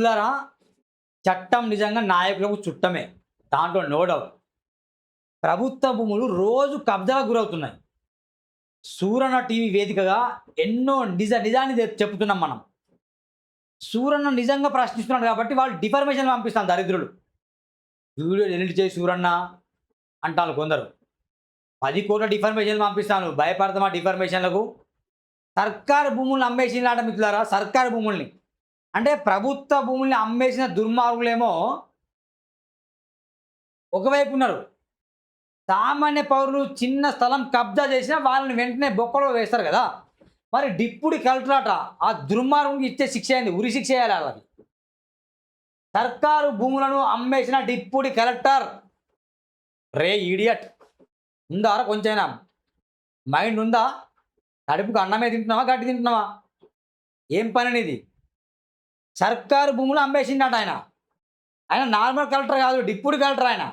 మిత్రులారా, చట్టం నిజంగా నాయకులకు చుట్టమే. దాంట్లో నో డౌట్. ప్రభుత్వ భూములు రోజు కబ్జాలకు గురవుతున్నాయి. సూరన్న టీవీ వేదికగా ఎన్నో నిజాన్ని చెప్పుతున్నాం మనం. సూరన్న నిజంగా ప్రశ్నిస్తున్నాడు కాబట్టి వాళ్ళు డిఫర్మేషన్ పంపిస్తాను దరిద్రులు. వీడియో డిలీట్ చేయి సూరన్న అంటారు కొందరు. 10 కోట్ల డిఫర్మేషన్ పంపిస్తాను. భయపడతామా డిఫర్మేషన్లకు? సర్కారు భూములను అమ్మేసినాట మిత్రులారా, సర్కారు భూముల్ని. అంటే ప్రభుత్వ భూముల్ని అమ్మేసిన దుర్మార్గులేమో ఒకవైపు ఉన్నారు. సామాన్య పౌరులు చిన్న స్థలం కబ్జా చేసినా వాళ్ళని వెంటనే బొక్కలో వేస్తారు కదా. మరి డిప్యూటీ కలెక్టర్ అట ఆ దుర్మార్గునికి ఇచ్చే శిక్ష అయింది, ఉరి శిక్ష వేయాలి వాళ్ళకి. సర్కారు భూములను అమ్మేసిన డిప్యూటీ కలెక్టర్. రే ఈడియట్, ఉందారా కొంచెమైనా మైండ్ ఉందా? కడుపుకు అన్నమే తింటున్నావా, గడ్డి తింటున్నావా? ఏం పని అనేది? సర్కారు భూములు అమ్మేసిండట ఆయన. ఆయన నార్మల్ కలెక్టర్ కాదు, డిప్యూటీ కలెక్టర్ ఆయన.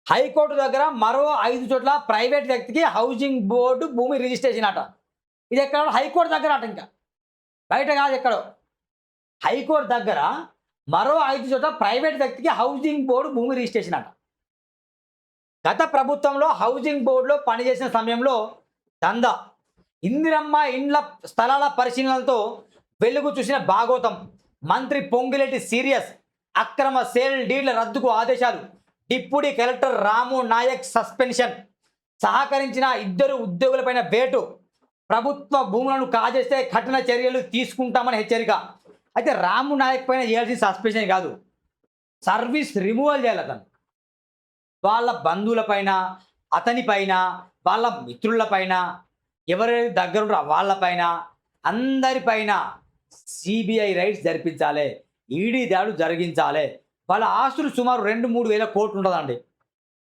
హైకోర్టు దగ్గర మరో 5 చోట్ల ప్రైవేట్ వ్యక్తికి హౌసింగ్ బోర్డు భూమి రిజిస్ట్రేషన్ అట. ఇది ఎక్కడ? హైకోర్టు దగ్గర అట, ఇంకా బయట కాదు ఎక్కడో. హైకోర్టు దగ్గర మరో 5 చోట్ల ప్రైవేట్ వ్యక్తికి హౌసింగ్ బోర్డు భూమి రిజిస్ట్రేషన్ అట. గత ప్రభుత్వంలో హౌసింగ్ బోర్డులో పనిచేసిన సమయంలో దందా, ఇందిరమ్మ ఇండ్ల స్థలాల పరిశీలనలతో వెలుగు చూసిన భాగోతం. మంత్రి పొంగిరెడ్డి సీరియస్. అక్రమ సేల్ డీడ్ల రద్దుకు ఆదేశాలు. డిప్యూటీ కలెక్టర్ రాము నాయక్ సస్పెన్షన్. సహకరించిన 2 ఉద్యోగులపైన వేటు. ప్రభుత్వ భూములను కాజేస్తే కఠిన చర్యలు తీసుకుంటామని హెచ్చరిక. అయితే రాము నాయక్ పైన చేయాల్సిన సస్పెన్షన్ కాదు, సర్వీస్ రిమూవల్ చేయాలి అతను. వాళ్ళ బంధువులపైన, అతనిపైన, వాళ్ళ మిత్రులపైన, ఎవరైతే దగ్గరుంటారో వాళ్ళపైన, అందరిపైన సిబిఐ రైట్స్ జరిపించాలి, ఈడీ దాడులు జరిగించాలి. వాళ్ళ ఆస్తులు సుమారు 2-3 వేల కోట్లు ఉంటుందండి.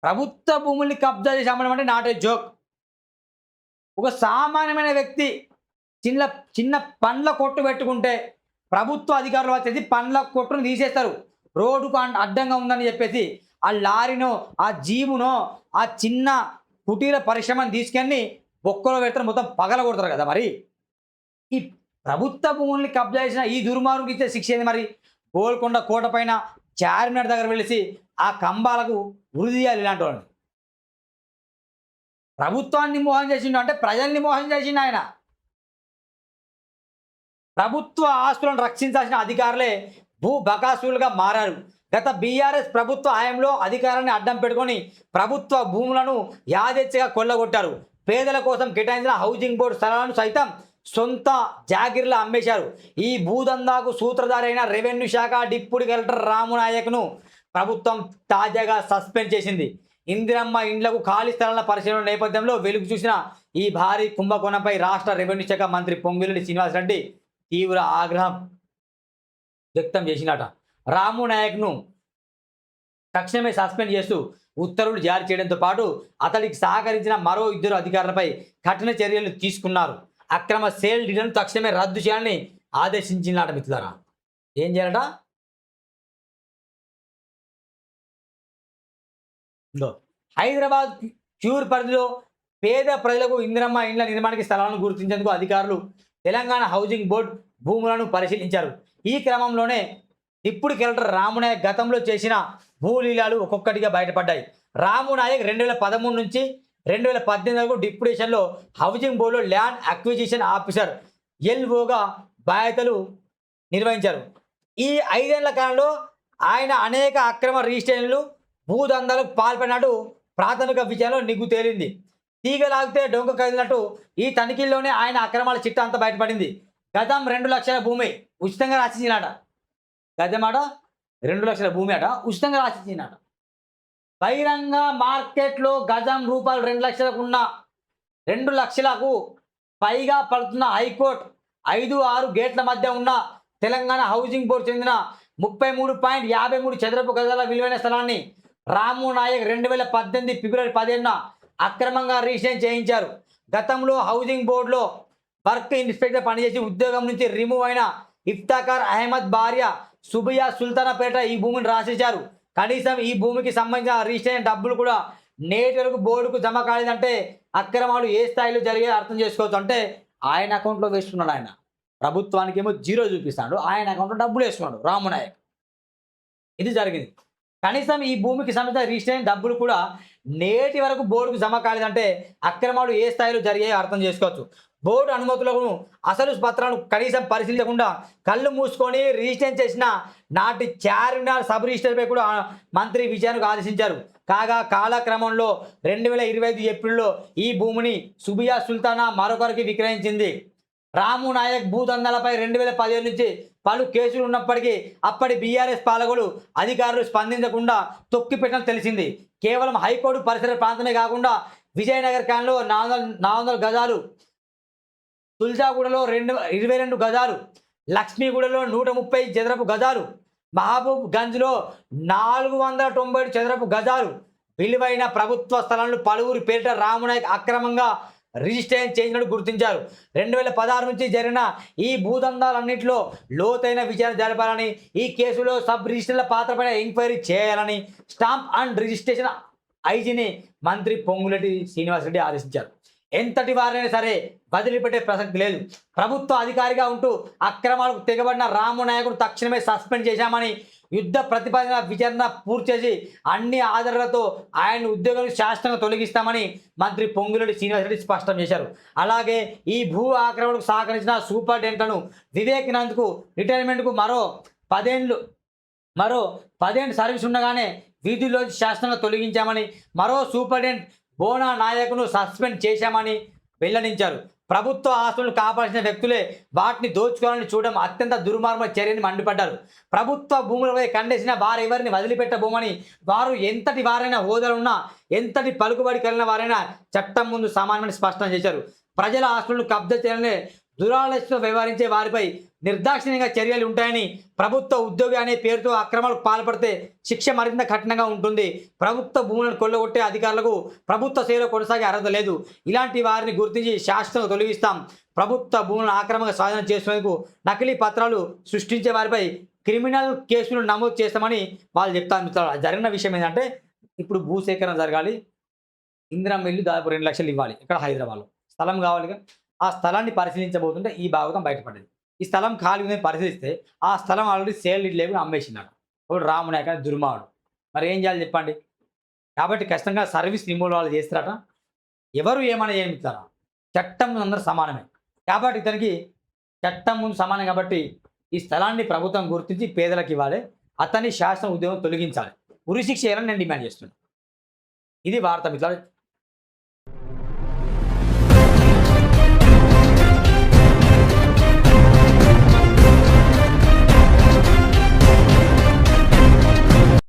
ప్రభుత్వ భూముల్ని కబ్జా చేసి అమ్మడం అంటే నాట్ ఏ జోక్. ఒక సామాన్యమైన వ్యక్తి చిన్న చిన్న పండ్ల కొట్టు పెట్టుకుంటే ప్రభుత్వ అధికారులు వచ్చేసి పండ్ల కొట్టును తీసేస్తారు. రోడ్డుకు అడ్డంగా ఉందని చెప్పేసి ఆ లారీనో, ఆ జీబునో, ఆ చిన్న కుటీర పరిశ్రమను తీసుకెళ్ళి బొక్కలో పెడతారు, మొత్తం పగల కొడతారు కదా. మరి ఈ ప్రభుత్వ భూముల్ని కబ్జా చేసిన ఈ దుర్మార్గుకి ఇచ్చే శిక్ష ఏంది? మరి గోల్కొండ కోట పైన చార్మినార్ దగ్గర వెళ్ళేసి ఆ కంబాలకు ఉరి తీయాలి ఇలాంటి వాళ్ళని. ప్రభుత్వాన్ని మోసం చేసిండు అంటే ప్రజల్ని మోసం చేసిండు ఆయన. ప్రభుత్వ ఆస్తులను రక్షించాల్సిన అధికారులే భూ బకాసులుగా మారారు. గత బీఆర్ఎస్ ప్రభుత్వ హయాంలో అధికారాన్ని అడ్డం పెట్టుకొని ప్రభుత్వ భూములను యాదెచ్చగా కొల్లగొట్టారు. పేదల కోసం కేటాయించిన హౌసింగ్ బోర్డు స్థలాలను సైతం సొంత జాగిర్లా అమ్మేశారు. ఈ భూదందాకు సూత్రధారి అయిన రెవెన్యూ శాఖ డిప్యూటీ కలెక్టర్ రాము నాయక్ను ప్రభుత్వం తాజాగా సస్పెండ్ చేసింది. ఇందిరమ్మ ఇండ్లకు ఖాళీ స్థలాల పరిశీలన నేపథ్యంలో వెలుగు చూసిన ఈ భారీ కుంభకోణంపై రాష్ట్ర రెవెన్యూ శాఖ మంత్రి పొంగిరెడ్డి శ్రీనివాసరెడ్డి తీవ్ర ఆగ్రహం వ్యక్తం చేసినట. రాము నాయక్ను తక్షణమే సస్పెండ్ చేస్తూ ఉత్తర్వులు జారీ చేయడంతో పాటు అతడికి సహకరించిన మరో 2 అధికారులపై కఠిన చర్యలు తీసుకున్నారు. అక్రమ సేల్ డీడ్లను తక్షణమే రద్దు చేయాలని ఆదేశించినాట. మిత్రులారా, ఏం చేయాలట? హైదరాబాద్ క్యూర్ పరిధిలో పేద ప్రజలకు ఇందిరమ్మ ఇండ్ల నిర్మాణానికి స్థలాలను గుర్తించేందుకు అధికారులు తెలంగాణ హౌసింగ్ బోర్డు భూములను పరిశీలించారు. ఈ క్రమంలోనే డిప్యూటీ కలెక్టర్ రాము నాయక్ గతంలో చేసిన భూలీలాలు ఒక్కొక్కటిగా బయటపడ్డాయి. రాము నాయక్ 2013 నుంచి 2018 వరకు డిప్యూటేషన్లో హౌసింగ్ బోర్డులో ల్యాండ్ అక్విజిషన్ ఆఫీసర్ ఎల్ఓగా బాధ్యతలు నిర్వహించారు. ఈ 5 ఏళ్ల కాలంలో ఆయన అనేక అక్రమ రిజిస్ట్రేషన్లు, భూదందాలకు పాల్పడినట్టు ప్రాథమిక విచారణలో నిగ్గు తేలింది. తీగలాగితే డొంక కదిలినట్టు ఈ తనిఖీల్లోనే ఆయన అక్రమాల చిట్టా అంతా బయటపడింది. గతం 2 లక్షల భూమి ఉచితంగా రాసిచ్చినాట. గతమాట 2 లక్షల భూమి అట ఉచితంగా రాసిచ్చినాట. బహిరంగ మార్కెట్లో గజం రూపాయలు 2 లక్షలకు ఉన్న 2 లక్షలకు పైగా పడుతున్న హైకోర్టు 5-6 గేట్ల మధ్య ఉన్న తెలంగాణ హౌసింగ్ బోర్డు చెందిన 33.53 చదరపు గజాల విలువైన స్థలాన్ని రాము నాయక్ 2018 ఫిబ్రవరి 15న అక్రమంగా రిజిస్ట్రేషన్ చేయించారు. గతంలో హౌసింగ్ బోర్డులో వర్క్ ఇన్స్పెక్టర్ పనిచేసి ఉద్యోగం నుంచి రిమూవ్ అయిన ఇఫ్తాకార్ అహ్మద్ భార్య సుబియా సుల్తానాపేట ఈ భూమిని రాసేశారు. కనీసం ఈ భూమికి సంబంధించిన రిజిస్ట్రేషన్ డబ్బులు కూడా నేటి వరకు బోర్డుకు జమ కాలేదంటే అక్రమాలు ఏ స్థాయిలో జరిగే అర్థం చేసుకోవచ్చు. అంటే ఆయన అకౌంట్లో వేస్తున్నాడు ఆయన. ప్రభుత్వానికి ఏమో జీరో చూపిస్తాడు, ఆయన అకౌంట్లో డబ్బులు వేస్తున్నాడు రామునాయక్. ఇది జరిగింది. కనీసం ఈ భూమికి సంబంధించిన రిజిస్ట్రేషన్ డబ్బులు కూడా నేటి వరకు బోర్డుకు జమ కాలేదంటే అక్రమాలు ఏ స్థాయిలో జరిగాయో అర్థం చేసుకోవచ్చు. బోర్డు అనుమతులను అసలు పత్రాలను కనీసం పరిశీలించకుండా కళ్ళు మూసుకొని రిజిస్ట్రేషన్ చేసిన నాటి చార్మినార్ సబ్ రిజిస్టర్పై కూడా మంత్రి విజయానికి ఆదేశించారు. కాగా కాలక్రమంలో 2025 ఏప్రిల్లో ఈ భూమిని సుబియా సుల్తానా మరొకరికి విక్రయించింది. రాము నాయక్ భూదందాలపై 2017 నుంచి పలు కేసులు ఉన్నప్పటికీ అప్పటి బీఆర్ఎస్ పాలకులు అధికారులు స్పందించకుండా తొక్కిపెట్టడం తెలిసింది. కేవలం హైకోర్టు పరిసర ప్రాంతమే కాకుండా విజయనగర్ కాలంలో 400 గజాలు, తుల్జాగూడలో 22 గజాలు, లక్ష్మీగూడలో 130 చదరపు గజాలు, మహబూబ్ గంజ్లో 497 చదరపు గజాలు విలువైన ప్రభుత్వ స్థలాలను పలువురు పేరిట రామునాయక్ అక్రమంగా రిజిస్ట్రేషన్ చేసినట్టు గుర్తించారు. 2016 నుంచి జరిగిన ఈ భూదందాలన్నింటిలో లోతైన విచారణ జరపాలని, ఈ కేసులో సబ్ రిజిస్టర్ల పాత్రపై ఎంక్వైరీ చేయాలని స్టాంప్ అండ్ రిజిస్ట్రేషన్ ఐజీని మంత్రి పొంగులేటి శ్రీనివాసరెడ్డి ఆదేశించారు. ఎంతటి వారైనా సరే వదిలిపెట్టే ప్రసక్తి లేదు. ప్రభుత్వ అధికారిగా ఉంటూ అక్రమాలకు తెగబడిన రామునాయకుడు తక్షణమే సస్పెండ్ చేశామని, యుద్ధ ప్రతిపాదన విచారణ పూర్తి చేసి అన్ని ఆధారాలతో ఆయన ఉద్యోగానికి శాశ్వతంగా తొలగిస్తామని మంత్రి పొంగులేటి శ్రీనివాసరెడ్డి స్పష్టం చేశారు. అలాగే ఈ భూ ఆక్రమణకు సహకరించిన సూపరింటెండెంట్లను వివేకానంద్కు రిటైర్మెంట్కు మరో 10 సర్వీస్ ఉండగానే వీధుల్లోంచి శాశ్వతంగా తొలగించామని, మరో సూపరింటెండెంట్ బోనా నాయకును సస్పెండ్ చేశామని వెల్లడించారు. ప్రభుత్వ ఆస్తులను కాపాల్సిన వ్యక్తులే వాటిని దోచుకోవాలని చూడడం అత్యంత దుర్మార్గ చర్యని మండిపడ్డారు. ప్రభుత్వ భూములపై కండేసిన వారెవరిని వదిలిపెట్టబోమని, వారు ఎంతటి వారైనా హోదాలున్నా, ఎంతటి పలుకుబడి కలిగిన వారైనా చట్టం ముందు సమానమని స్పష్టం చేశారు. ప్రజల ఆస్తులను కబ్జా చేయాలనే దురాలోచనతో వ్యవహరించే వారిపై నిర్దాక్షిణ్యంగా చర్యలు ఉంటాయని, ప్రభుత్వ ఉద్యోగి అనే పేరుతో అక్రమాలకు పాల్పడితే శిక్ష మరింత కఠినంగా ఉంటుంది. ప్రభుత్వ భూములను కొల్లగొట్టే అధికారులకు ప్రభుత్వ సేవలో కొనసాగే అర్హత లేదు. ఇలాంటి వారిని గుర్తించి శాశ్వతంగా తొలగిస్తాం. ప్రభుత్వ భూములను ఆక్రమంగా స్వాధీనం చేసుకునేందుకు నకిలీ పత్రాలు సృష్టించే వారిపై క్రిమినల్ కేసులు నమోదు చేస్తామని వాళ్ళు చెప్తారు. జరిగిన విషయం ఏంటంటే, ఇప్పుడు భూసేకరణ జరగాలి, ఇందిరమ్మ ఇల్లు దాదాపు 2 లక్షలు ఇవ్వాలి. ఇక్కడ హైదరాబాద్లో స్థలం కావాలిగా. ఆ స్థలాన్ని పరిశీలించబోతుంటే ఈ భాగం బయటపడింది. ఈ స్థలం ఖాళీ ఉందని పరిశీలిస్తే ఆ స్థలం ఆల్రెడీ సేల్ లేవు, అమ్మేసినాడు. ఇప్పుడు రామునాయక్ అని దుర్మాడు. మరి ఏం చేయాలి చెప్పండి? కాబట్టి ఖచ్చితంగా సర్వీస్ రిమూవల్ వాళ్ళు చేస్తారట. ఎవరు ఏమైనా చేయమిస్తారా? చట్టం ముందు అందరూ సమానమే కాబట్టి ఇతనికి చట్టం ముందు సమానం కాబట్టి ఈ స్థలాన్ని ప్రభుత్వం గుర్తించి పేదలకు ఇవ్వాలి. అతన్ని శాసన ఉద్యోగం తొలగించాలి. ఉరిశిక్ష చేయాలని నేను డిమాండ్ చేస్తున్నాను. ఇది వార్త మిత్రులారా.